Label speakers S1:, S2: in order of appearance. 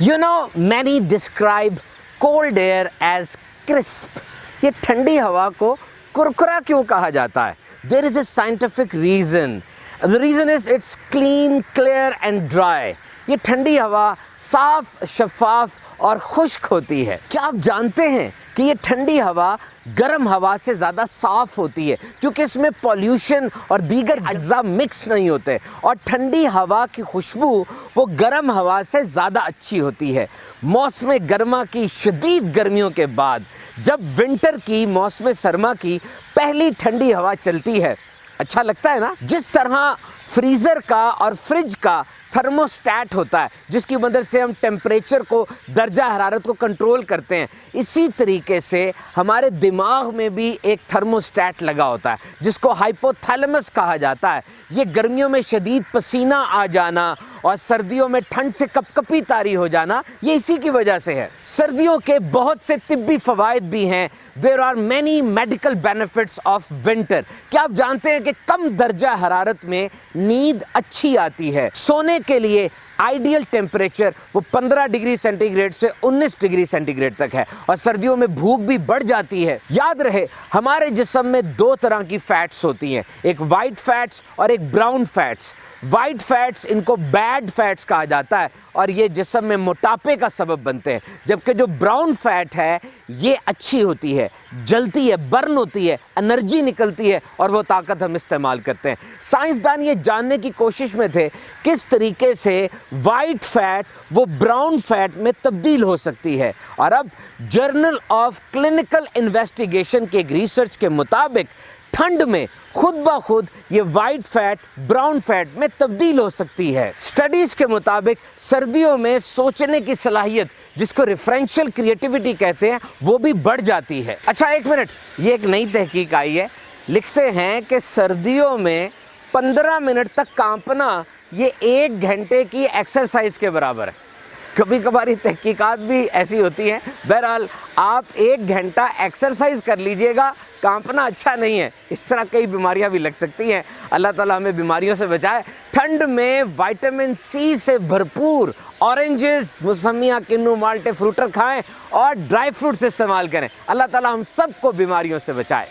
S1: You know, many describe cold air as crisp. ये ठंडी हवा को कुरकुरा क्यों कहा जाता है? There is a scientific reason. The reason is it's clean, clear and dry. ये ठंडी हवा साफ, शफाफ और खुश्क होती है। क्या आप जानते हैं कि ये ठंडी हवा गर्म हवा से ज़्यादा साफ़ होती है क्योंकि इसमें पॉल्यूशन और दीगर अज्जा मिक्स नहीं होते, और ठंडी हवा की खुशबू वो गर्म हवा से ज़्यादा अच्छी होती है। मौसम गर्मा की शदीद गर्मियों के बाद जब विंटर की मौसम सरमा की पहली ठंडी हवा चलती है, अच्छा लगता है ना। जिस तरह फ्रीज़र का और फ्रिज का थर्मोस्टैट होता है जिसकी मदद से हम टेम्परेचर को, दर्जा हरारत को कंट्रोल करते हैं, इसी तरीके से हमारे दिमाग में भी एक थर्मोस्टैट लगा होता है जिसको हाइपोथैलेमस कहा जाता है। ये गर्मियों में शदीद पसीना आ जाना और सर्दियों में ठंड से कपकपी तारी हो जाना, ये इसी की वजह से है। सर्दियों के बहुत से तिब्बी फ़वाइद भी हैं। There are many medical benefits of winter. क्या आप जानते हैं कि कम दर्जा हरारत में नींद अच्छी आती है? सोने के लिए आइडियल टेम्परेचर वो 15 डिग्री सेंटीग्रेड से 19 डिग्री सेंटीग्रेड तक है, और सर्दियों में भूख भी बढ़ जाती है। याद रहे, हमारे जिस्म में दो तरह की फैट्स होती हैं, एक वाइट फैट्स और एक ब्राउन फैट्स। वाइट फैट्स, इनको बैड फैट्स कहा जाता है और ये जिस्म में मोटापे का सबब बनते हैं, जबकि जो ब्राउन फैट है ये अच्छी होती है, जलती है, बर्न होती है, एनर्जी निकलती है और वो ताकत हम इस्तेमाल करते हैं। साइंसदान ये जानने की कोशिश में थे किस तरीके से वाइट फैट वो ब्राउन फैट में तब्दील हो सकती है, और अब जर्नल ऑफ क्लिनिकल इन्वेस्टिगेशन के एक रिसर्च के मुताबिक ठंड में खुद ब खुद ये वाइट फैट ब्राउन फैट में तब्दील हो सकती है। स्टडीज़ के मुताबिक सर्दियों में सोचने की सलाहियत, जिसको रेफरेंशियल क्रिएटिविटी कहते हैं, वो भी बढ़ जाती है। अच्छा, एक मिनट, ये एक नई तहकीक आई है। लिखते हैं कि सर्दियों में 15 मिनट तक कांपना ये 1 घंटे की एक्सरसाइज के बराबर है। कभी कभार तहकीकात भी ऐसी होती हैं। बहरहाल आप 1 घंटा एक्सरसाइज कर लीजिएगा, कांपना अच्छा नहीं है, इस तरह कई बीमारियां भी लग सकती हैं। अल्लाह ताला हमें बीमारियों से बचाए। ठंड में विटामिन सी से भरपूर ऑरेंजेस, मौसमियाँ, किन्नू, माल्टे, फ्रूटर खाएं और ड्राई फ्रूट्स इस्तेमाल करें। अल्लाह ताला हम सबको बीमारियों से बचाए।